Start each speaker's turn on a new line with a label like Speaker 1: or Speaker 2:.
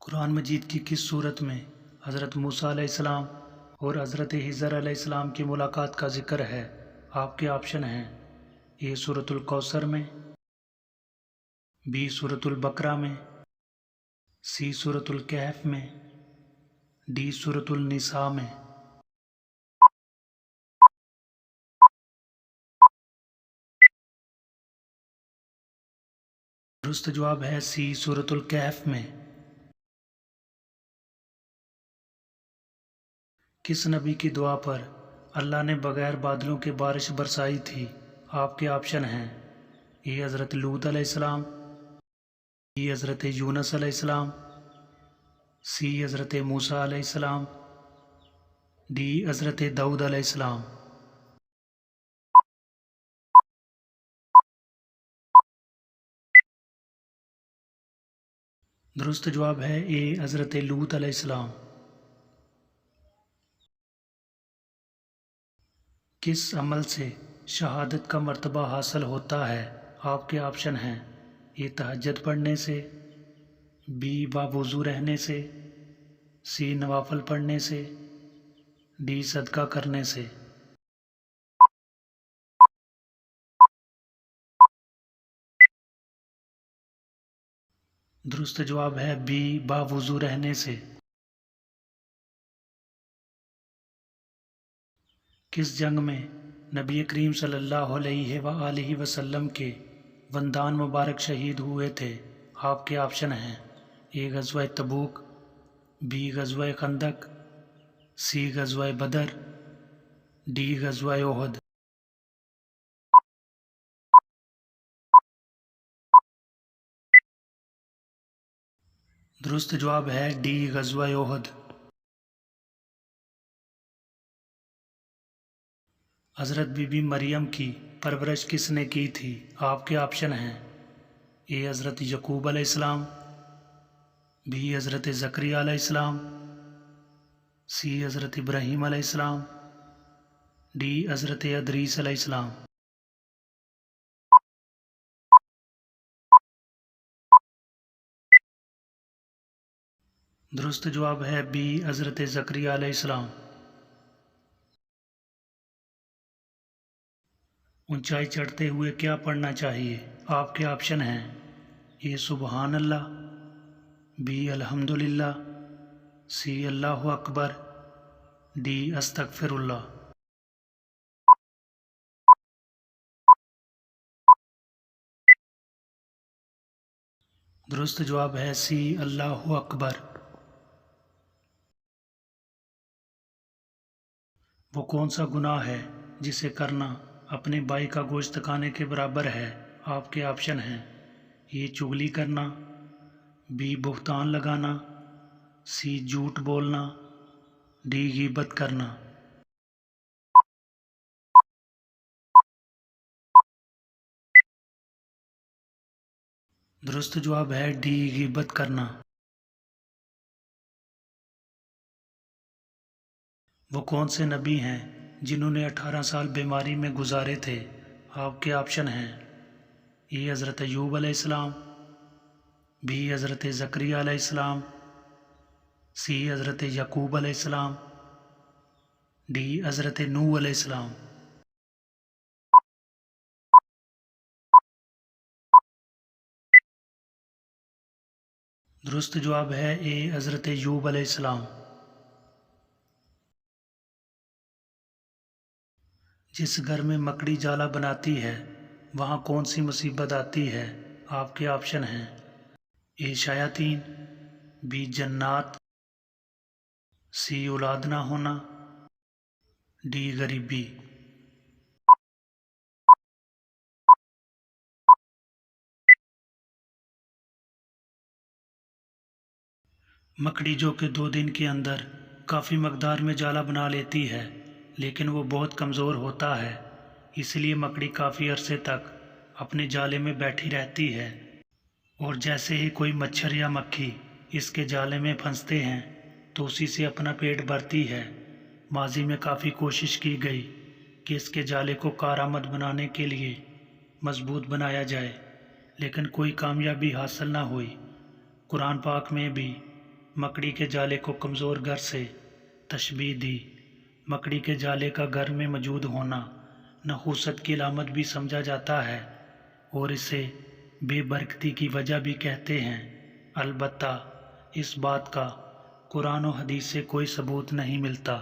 Speaker 1: قرآن مجید کی کس صورت میں حضرت موسیٰ علیہ السلام اور حضرت خضر علیہ السلام کی ملاقات کا ذکر ہے؟ آپ کے آپشن ہیں: اے سورۃ الکوثر میں، بی سورۃ البقرہ میں، سی سورۃ الکہف میں، ڈی سورۃ النساء میں۔ درست جواب ہے سی سورۃ الکہف میں۔ کس نبی کی دعا پر اللہ نے بغیر بادلوں کے بارش برسائی تھی؟ آپ کے آپشن ہیں: اے حضرت لوط علیہ السلام، بی حضرت یونس علیہ السلام، سی حضرت موسیٰ علیہ السلام، ڈی حضرت داؤد علیہ السلام۔ درست جواب ہے اے حضرت لوط علیہ السلام۔ کس عمل سے شہادت کا مرتبہ حاصل ہوتا ہے؟ آپ کے آپشن ہیں: اے تہجد پڑھنے سے، بی باوضو رہنے سے، سی نوافل پڑھنے سے، ڈی صدقہ کرنے سے۔ درست جواب ہے بی باوضو رہنے سے۔ کس جنگ میں نبی کریم صلی اللہ علیہ وآلہ وسلم کے وندان مبارک شہید ہوئے تھے؟ آپ کے آپشن ہیں: اے غزوہ تبوک، بی غزوہ خندق، سی غزوہ بدر، ڈی غزوہ احد۔ درست جواب ہے ڈی غزوہ احد۔ حضرت بی بی مریم کی پرورش کس نے کی تھی؟ آپ کے آپشن ہیں: اے حضرت یعقوب علیہ السلام، بی حضرت زکریا علیہ السلام، سی حضرت ابراہیم علیہ السلام، ڈی حضرت ادریس علیہ السلام۔ درست جواب ہے بی حضرت زکریا علیہ السلام۔ اونچائی چڑھتے ہوئے کیا پڑھنا چاہیے؟ آپ کے آپشن ہیں: اے سبحان اللہ، بی الحمدللہ، سی اللہ اکبر، ڈی استغفر اللہ۔ درست جواب ہے سی اللہ اکبر۔ وہ کون سا گناہ ہے جسے کرنا اپنے بھائی کا گوشت کھانے کے برابر ہے؟ آپ کے آپشن ہیں: اے چغلی کرنا، بی بہتان لگانا، سی جھوٹ بولنا، ڈی غیبت کرنا۔ درست جواب ہے ڈی غیبت کرنا۔ وہ کون سے نبی ہیں جنہوں نے 18 سال بیماری میں گزارے تھے؟ آپ کے آپشن ہیں: اے حضرت ایوب علیہ السلام، بی حضرت زکریا علیہ السلام، سی حضرت یعقوب علیہ السلام، ڈی حضرت نوح علیہ السلام۔ درست جواب ہے اے حضرت ایوب علیہ السلام۔ جس گھر میں مکڑی جالا بناتی ہے وہاں کون سی مصیبت آتی ہے؟ آپ کے آپشن ہیں: اے شیاطین، بی جنات، سی اولاد نہ ہونا، ڈی غریبی۔ مکڑی جو کہ 2 دن کے اندر کافی مقدار میں جالا بنا لیتی ہے لیکن وہ بہت کمزور ہوتا ہے، اس لیے مکڑی کافی عرصے تک اپنے جالے میں بیٹھی رہتی ہے، اور جیسے ہی کوئی مچھر یا مکھی اس کے جالے میں پھنستے ہیں تو اسی سے اپنا پیٹ بھرتی ہے۔ ماضی میں کافی کوشش کی گئی کہ اس کے جالے کو کارآمد بنانے کے لیے مضبوط بنایا جائے لیکن کوئی کامیابی حاصل نہ ہوئی۔ قرآن پاک میں بھی مکڑی کے جالے کو کمزور گھر سے تشبیہ دی۔ مکڑی کے جالے کا گھر میں موجود ہونا نحوست کی علامت بھی سمجھا جاتا ہے اور اسے بے برکتی کی وجہ بھی کہتے ہیں۔ البتہ اس بات کا قرآن و حدیث سے کوئی ثبوت نہیں ملتا۔